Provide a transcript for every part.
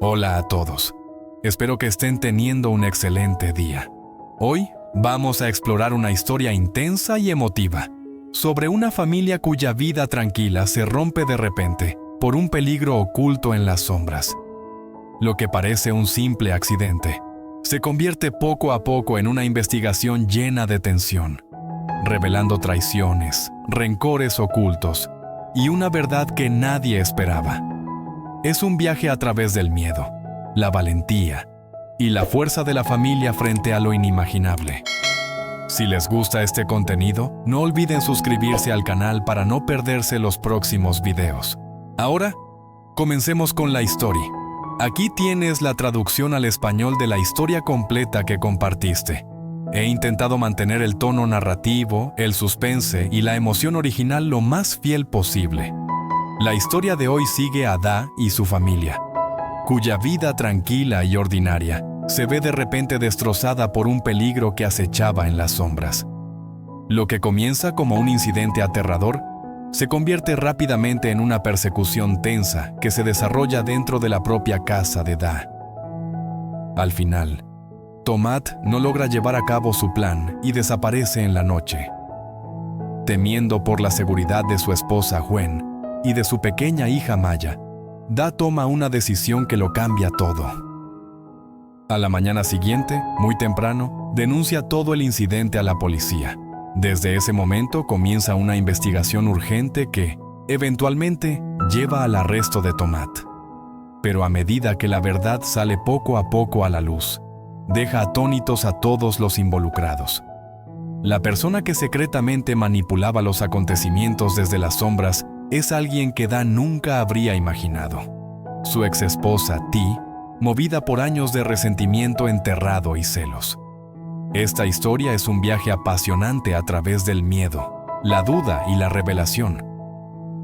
Hola a todos. Espero que estén teniendo un excelente día. Hoy vamos a explorar una historia intensa y emotiva sobre una familia cuya vida tranquila se rompe de repente por un peligro oculto en las sombras. Lo que parece un simple accidente se convierte poco a poco en una investigación llena de tensión, revelando traiciones, rencores ocultos y una verdad que nadie esperaba. Es un viaje a través del miedo, la valentía y la fuerza de la familia frente a lo inimaginable. Si les gusta este contenido, no olviden suscribirse al canal para no perderse los próximos videos. Ahora, comencemos con la historia. Aquí tienes la traducción al español de la historia completa que compartiste. He intentado mantener el tono narrativo, el suspense y la emoción original lo más fiel posible. La historia de hoy sigue a Da y su familia, cuya vida tranquila y ordinaria se ve de repente destrozada por un peligro que acechaba en las sombras. Lo que comienza como un incidente aterrador se convierte rápidamente en una persecución tensa que se desarrolla dentro de la propia casa de Da. Al final, Tomat no logra llevar a cabo su plan y desaparece en la noche. Temiendo por la seguridad de su esposa Gwen y de su pequeña hija Maya, Da toma una decisión que lo cambia todo. A la mañana siguiente, muy temprano, denuncia todo el incidente a la policía. Desde ese momento comienza una investigación urgente que, eventualmente, lleva al arresto de Tomat. Pero a medida que la verdad sale poco a poco a la luz, deja atónitos a todos los involucrados. La persona que secretamente manipulaba los acontecimientos desde las sombras es alguien que Da nunca habría imaginado. Su exesposa, Ti, movida por años de resentimiento enterrado y celos. Esta historia es un viaje apasionante a través del miedo, la duda y la revelación.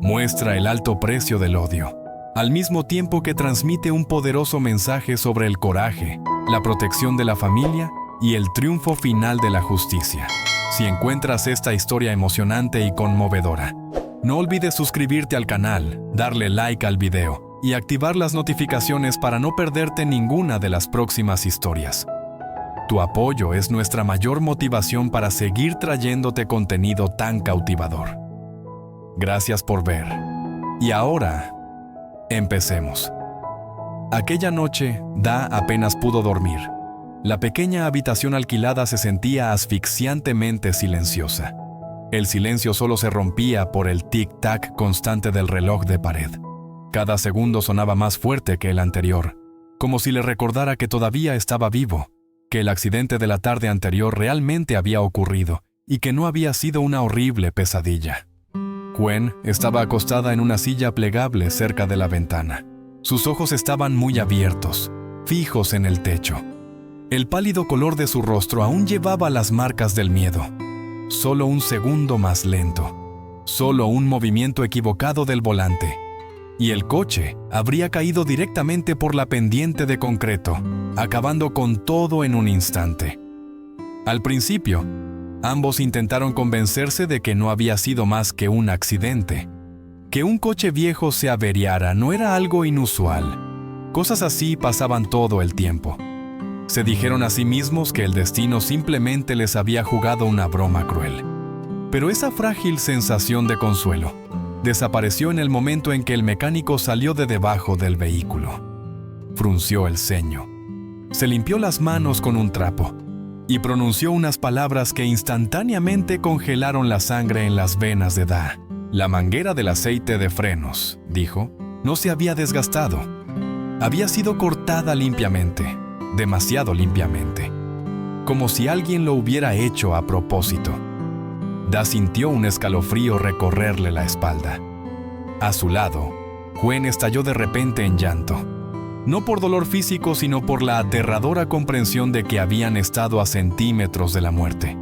Muestra el alto precio del odio, al mismo tiempo que transmite un poderoso mensaje sobre el coraje, la protección de la familia y el triunfo final de la justicia. Si encuentras esta historia emocionante y conmovedora, no olvides suscribirte al canal, darle like al video y activar las notificaciones para no perderte ninguna de las próximas historias. Tu apoyo es nuestra mayor motivación para seguir trayéndote contenido tan cautivador. Gracias por ver. Y ahora, empecemos. Aquella noche, Da apenas pudo dormir. La pequeña habitación alquilada se sentía asfixiantemente silenciosa. El silencio solo se rompía por el tic-tac constante del reloj de pared. Cada segundo sonaba más fuerte que el anterior, como si le recordara que todavía estaba vivo, que el accidente de la tarde anterior realmente había ocurrido y que no había sido una horrible pesadilla. Gwen estaba acostada en una silla plegable cerca de la ventana. Sus ojos estaban muy abiertos, fijos en el techo. El pálido color de su rostro aún llevaba las marcas del miedo. Solo un segundo más lento, solo un movimiento equivocado del volante, y el coche habría caído directamente por la pendiente de concreto, acabando con todo en un instante. Al principio, ambos intentaron convencerse de que no había sido más que un accidente. Que un coche viejo se averiara no era algo inusual. Cosas así pasaban todo el tiempo. Se dijeron a sí mismos que el destino simplemente les había jugado una broma cruel. Pero esa frágil sensación de consuelo desapareció en el momento en que el mecánico salió de debajo del vehículo. Frunció el ceño, se limpió las manos con un trapo y pronunció unas palabras que instantáneamente congelaron la sangre en las venas de Da. La manguera del aceite de frenos, dijo, no se había desgastado. Había sido cortada limpiamente. Demasiado limpiamente, como si alguien lo hubiera hecho a propósito. Da sintió un escalofrío recorrerle la espalda. A su lado, Gwen estalló de repente en llanto, no por dolor físico, sino por la aterradora comprensión de que habían estado a centímetros de la muerte.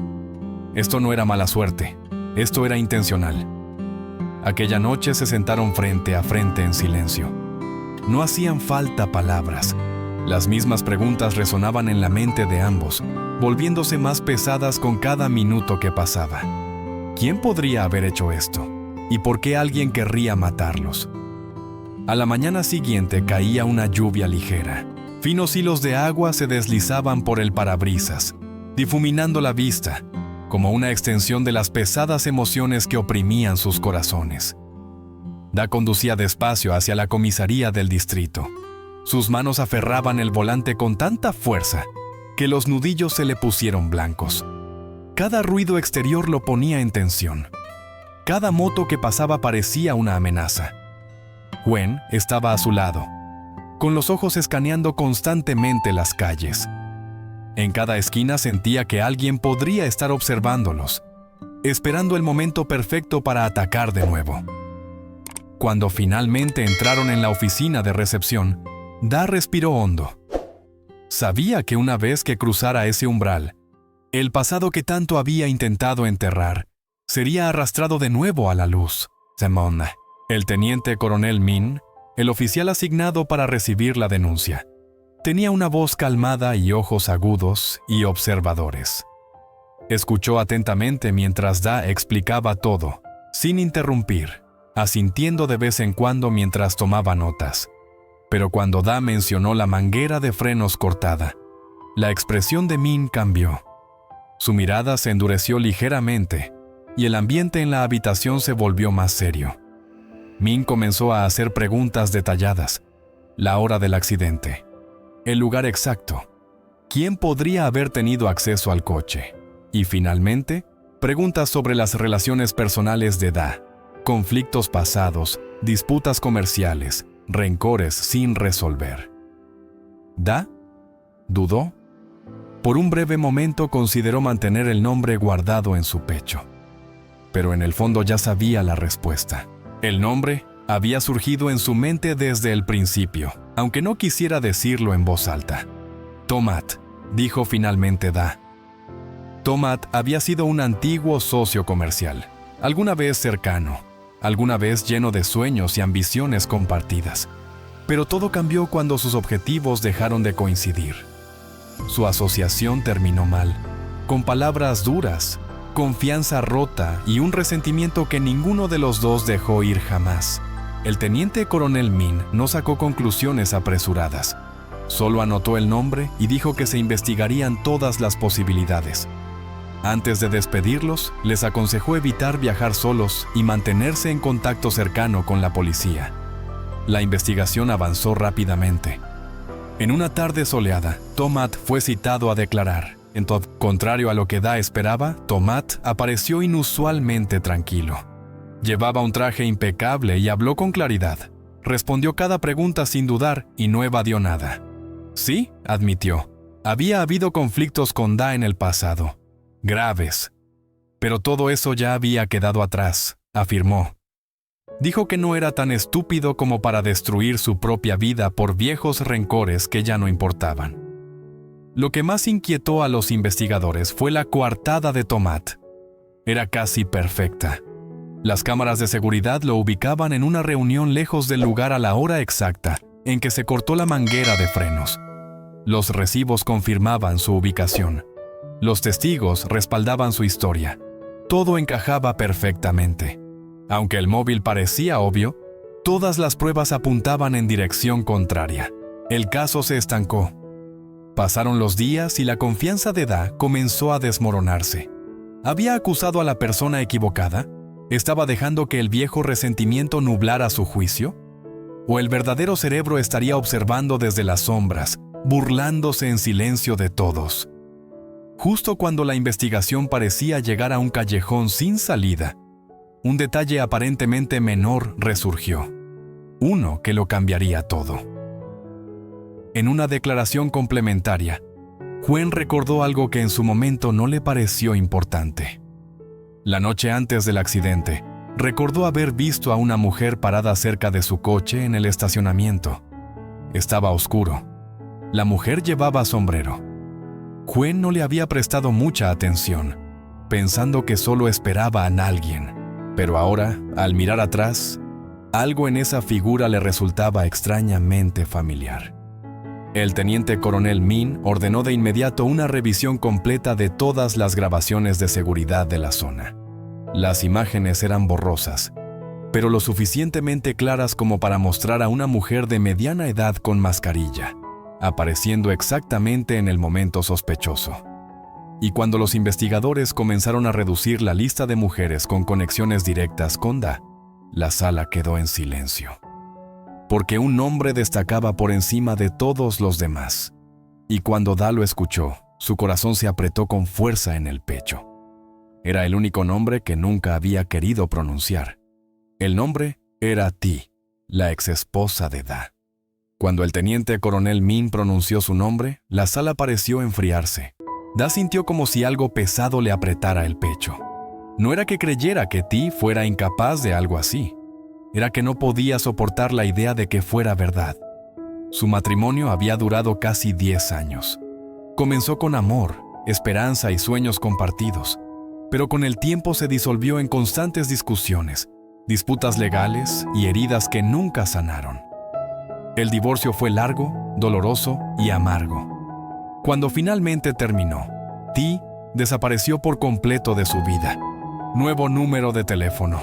Esto no era mala suerte, esto era intencional. Aquella noche se sentaron frente a frente en silencio. No hacían falta palabras. Las mismas preguntas resonaban en la mente de ambos, volviéndose más pesadas con cada minuto que pasaba. ¿Quién podría haber hecho esto? ¿Y por qué alguien querría matarlos? A la mañana siguiente caía una lluvia ligera. Finos hilos de agua se deslizaban por el parabrisas, difuminando la vista, como una extensión de las pesadas emociones que oprimían sus corazones. Da conducía despacio hacia la comisaría del distrito. Sus manos aferraban el volante con tanta fuerza que los nudillos se le pusieron blancos. Cada ruido exterior lo ponía en tensión. Cada moto que pasaba parecía una amenaza. Gwen estaba a su lado, con los ojos escaneando constantemente las calles. En cada esquina sentía que alguien podría estar observándolos, esperando el momento perfecto para atacar de nuevo. Cuando finalmente entraron en la oficina de recepción, Da respiró hondo. Sabía que una vez que cruzara ese umbral, el pasado que tanto había intentado enterrar sería arrastrado de nuevo a la luz. Simon, el teniente coronel Min, el oficial asignado para recibir la denuncia, tenía una voz calmada y ojos agudos y observadores. Escuchó atentamente mientras Da explicaba todo, sin interrumpir, asintiendo de vez en cuando mientras tomaba notas. Pero cuando Da mencionó la manguera de frenos cortada, la expresión de Min cambió. Su mirada se endureció ligeramente y el ambiente en la habitación se volvió más serio. Min comenzó a hacer preguntas detalladas: la hora del accidente, el lugar exacto, quién podría haber tenido acceso al coche, y finalmente, preguntas sobre las relaciones personales de Da, conflictos pasados, disputas comerciales, rencores sin resolver. Da dudó. Por un breve momento consideró mantener el nombre guardado en su pecho. Pero en el fondo ya sabía la respuesta. El nombre había surgido en su mente desde el principio, aunque no quisiera decirlo en voz alta. Tomat, dijo finalmente Da. Tomat había sido un antiguo socio comercial, alguna vez cercano, alguna vez lleno de sueños y ambiciones compartidas. Pero todo cambió cuando sus objetivos dejaron de coincidir. Su asociación terminó mal, con palabras duras, confianza rota y un resentimiento que ninguno de los dos dejó ir jamás. El teniente coronel Min no sacó conclusiones apresuradas. Solo anotó el nombre y dijo que se investigarían todas las posibilidades. Antes de despedirlos, les aconsejó evitar viajar solos y mantenerse en contacto cercano con la policía. La investigación avanzó rápidamente. En una tarde soleada, Tomat fue citado a declarar. Entonces, contrario a lo que Da esperaba, Tomat apareció inusualmente tranquilo. Llevaba un traje impecable y habló con claridad. Respondió cada pregunta sin dudar y no evadió nada. Sí, admitió, había habido conflictos con Da en el pasado. Graves. Pero todo eso ya había quedado atrás, afirmó. Dijo que no era tan estúpido como para destruir su propia vida por viejos rencores que ya no importaban. Lo que más inquietó a los investigadores fue la coartada de Tomat. Era casi perfecta. Las cámaras de seguridad lo ubicaban en una reunión lejos del lugar a la hora exacta en que se cortó la manguera de frenos. Los recibos confirmaban su ubicación. Los testigos respaldaban su historia. Todo encajaba perfectamente. Aunque el móvil parecía obvio, todas las pruebas apuntaban en dirección contraria. El caso se estancó. Pasaron los días y la confianza de Da comenzó a desmoronarse. ¿Había acusado a la persona equivocada? ¿Estaba dejando que el viejo resentimiento nublara su juicio? ¿O el verdadero cerebro estaría observando desde las sombras, burlándose en silencio de todos? Justo cuando la investigación parecía llegar a un callejón sin salida, un detalle aparentemente menor resurgió. Uno que lo cambiaría todo. En una declaración complementaria, Gwen recordó algo que en su momento no le pareció importante. La noche antes del accidente, recordó haber visto a una mujer parada cerca de su coche en el estacionamiento. Estaba oscuro. La mujer llevaba sombrero. Gwen no le había prestado mucha atención, pensando que solo esperaba a alguien. Pero ahora, al mirar atrás, algo en esa figura le resultaba extrañamente familiar. El teniente coronel Min ordenó de inmediato una revisión completa de todas las grabaciones de seguridad de la zona. Las imágenes eran borrosas, pero lo suficientemente claras como para mostrar a una mujer de mediana edad con mascarilla, apareciendo exactamente en el momento sospechoso. Y cuando los investigadores comenzaron a reducir la lista de mujeres con conexiones directas con Da, la sala quedó en silencio. Porque un nombre destacaba por encima de todos los demás. Y cuando Da lo escuchó, su corazón se apretó con fuerza en el pecho. Era el único nombre que nunca había querido pronunciar. El nombre era Thi, la exesposa de Da. Cuando el teniente coronel Min pronunció su nombre, la sala pareció enfriarse. Da sintió como si algo pesado le apretara el pecho. No era que creyera que Thi fuera incapaz de algo así. Era que no podía soportar la idea de que fuera verdad. Su matrimonio había durado casi 10 años. Comenzó con amor, esperanza y sueños compartidos, pero con el tiempo se disolvió en constantes discusiones, disputas legales y heridas que nunca sanaron. El divorcio fue largo, doloroso y amargo. Cuando finalmente terminó, Thi desapareció por completo de su vida. Nuevo número de teléfono,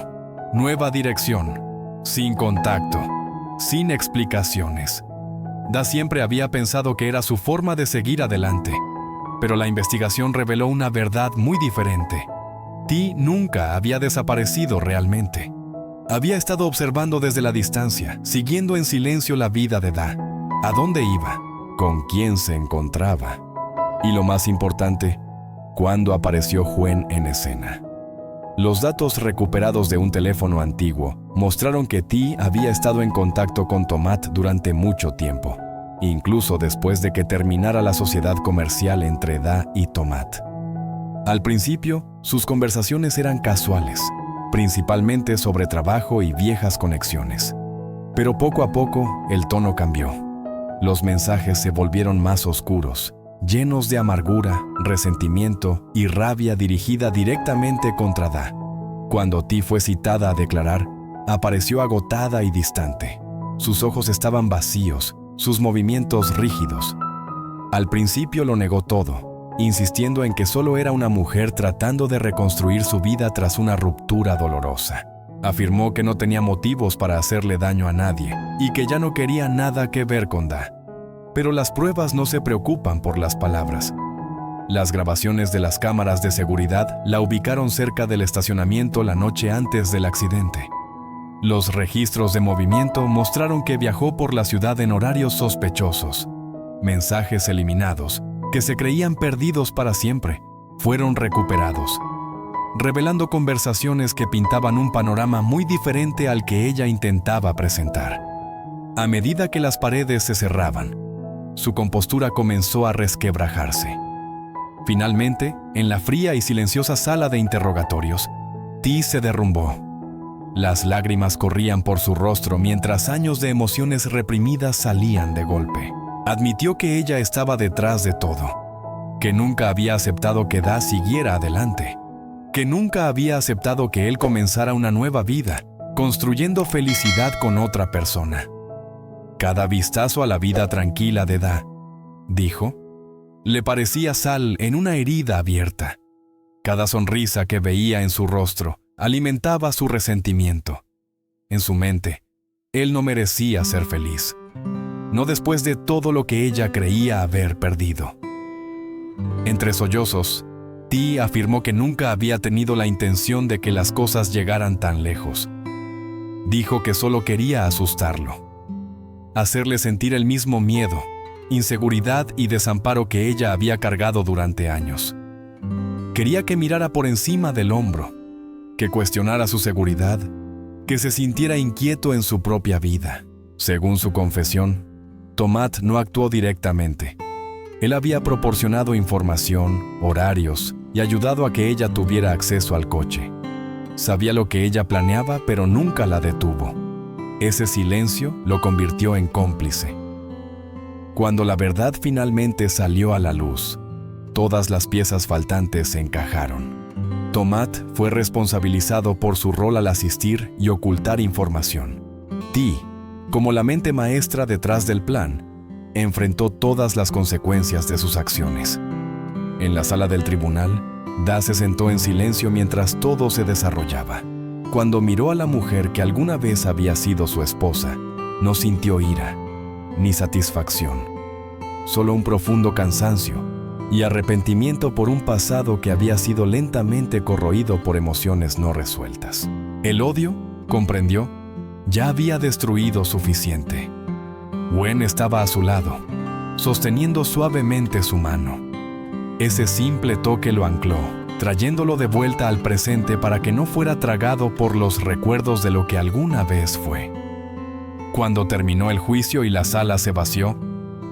nueva dirección, sin contacto, sin explicaciones. Da siempre había pensado que era su forma de seguir adelante, pero la investigación reveló una verdad muy diferente. Thi nunca había desaparecido realmente. Había estado observando desde la distancia, siguiendo en silencio la vida de Da. ¿A dónde iba? ¿Con quién se encontraba? Y lo más importante, ¿cuándo apareció Huen en escena? Los datos recuperados de un teléfono antiguo mostraron que Thi había estado en contacto con Tomat durante mucho tiempo, incluso después de que terminara la sociedad comercial entre Da y Tomat. Al principio, sus conversaciones eran casuales, principalmente sobre trabajo y viejas conexiones. Pero poco a poco, el tono cambió. Los mensajes se volvieron más oscuros, llenos de amargura, resentimiento y rabia dirigida directamente contra Da. Cuando Thi fue citada a declarar, apareció agotada y distante. Sus ojos estaban vacíos, sus movimientos rígidos. Al principio lo negó todo, insistiendo en que solo era una mujer tratando de reconstruir su vida tras una ruptura dolorosa. Afirmó que no tenía motivos para hacerle daño a nadie y que ya no quería nada que ver con Da. Pero las pruebas no se preocupan por las palabras. Las grabaciones de las cámaras de seguridad la ubicaron cerca del estacionamiento la noche antes del accidente. Los registros de movimiento mostraron que viajó por la ciudad en horarios sospechosos. Mensajes eliminados, que se creían perdidos para siempre, fueron recuperados, revelando conversaciones que pintaban un panorama muy diferente al que ella intentaba presentar. A medida que las paredes se cerraban, su compostura comenzó a resquebrajarse. Finalmente, en la fría y silenciosa sala de interrogatorios, Thi se derrumbó. Las lágrimas corrían por su rostro mientras años de emociones reprimidas salían de golpe. Admitió que ella estaba detrás de todo, que nunca había aceptado que Da siguiera adelante, que nunca había aceptado que él comenzara una nueva vida, construyendo felicidad con otra persona. Cada vistazo a la vida tranquila de Da, dijo, le parecía sal en una herida abierta. Cada sonrisa que veía en su rostro alimentaba su resentimiento. En su mente, él no merecía ser feliz, no después de todo lo que ella creía haber perdido. Entre sollozos, Thi afirmó que nunca había tenido la intención de que las cosas llegaran tan lejos. Dijo que solo quería asustarlo, hacerle sentir el mismo miedo, inseguridad y desamparo que ella había cargado durante años. Quería que mirara por encima del hombro, que cuestionara su seguridad, que se sintiera inquieto en su propia vida. Según su confesión, Tomat no actuó directamente. Él había proporcionado información, horarios y ayudado a que ella tuviera acceso al coche. Sabía lo que ella planeaba, pero nunca la detuvo. Ese silencio lo convirtió en cómplice. Cuando la verdad finalmente salió a la luz, todas las piezas faltantes se encajaron. Tomat fue responsabilizado por su rol al asistir y ocultar información. Thi, como la mente maestra detrás del plan, enfrentó todas las consecuencias de sus acciones. En la sala del tribunal, Da se sentó en silencio mientras todo se desarrollaba. Cuando miró a la mujer que alguna vez había sido su esposa, no sintió ira ni satisfacción, solo un profundo cansancio y arrepentimiento por un pasado que había sido lentamente corroído por emociones no resueltas. El odio, comprendió, ya había destruido suficiente. Wen estaba a su lado, sosteniendo suavemente su mano. Ese simple toque lo ancló, trayéndolo de vuelta al presente para que no fuera tragado por los recuerdos de lo que alguna vez fue. Cuando terminó el juicio y la sala se vació,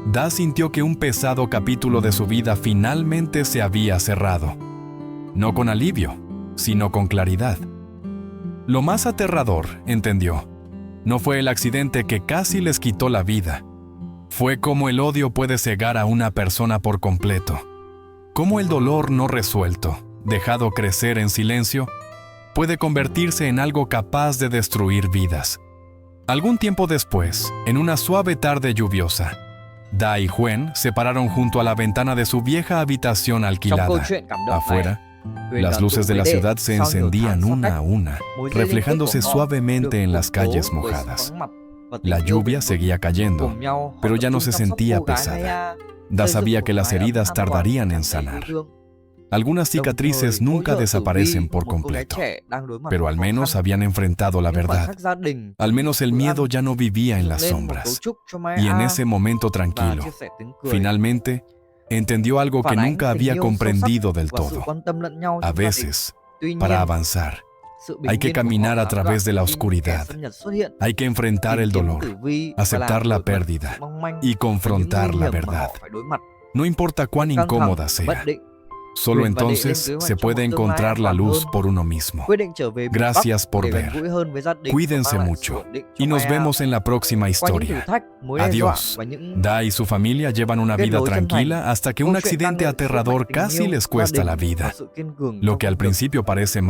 Da sintió que un pesado capítulo de su vida finalmente se había cerrado. No con alivio, sino con claridad. Lo más aterrador, entendió, no fue el accidente que casi les quitó la vida. Fue cómo el odio puede cegar a una persona por completo. Cómo el dolor no resuelto, dejado crecer en silencio, puede convertirse en algo capaz de destruir vidas. Algún tiempo después, en una suave tarde lluviosa, Da y Huen se pararon junto a la ventana de su vieja habitación alquilada. Afuera, las luces de la ciudad se encendían una a una, reflejándose suavemente en las calles mojadas. La lluvia seguía cayendo, pero ya no se sentía pesada. Da sabía que las heridas tardarían en sanar. Algunas cicatrices nunca desaparecen por completo, pero al menos habían enfrentado la verdad. Al menos el miedo ya no vivía en las sombras. Y en ese momento tranquilo, finalmente, entendió algo que nunca había comprendido del todo. A veces, para avanzar, hay que caminar a través de la oscuridad. Hay que enfrentar el dolor, aceptar la pérdida y confrontar la verdad. No importa cuán incómoda sea. Solo entonces se puede encontrar la luz por uno mismo. Gracias por ver. Cuídense mucho y nos vemos en la próxima historia. Adiós. Da y su familia llevan una vida tranquila hasta que un accidente aterrador casi les cuesta la vida. Lo que al principio parece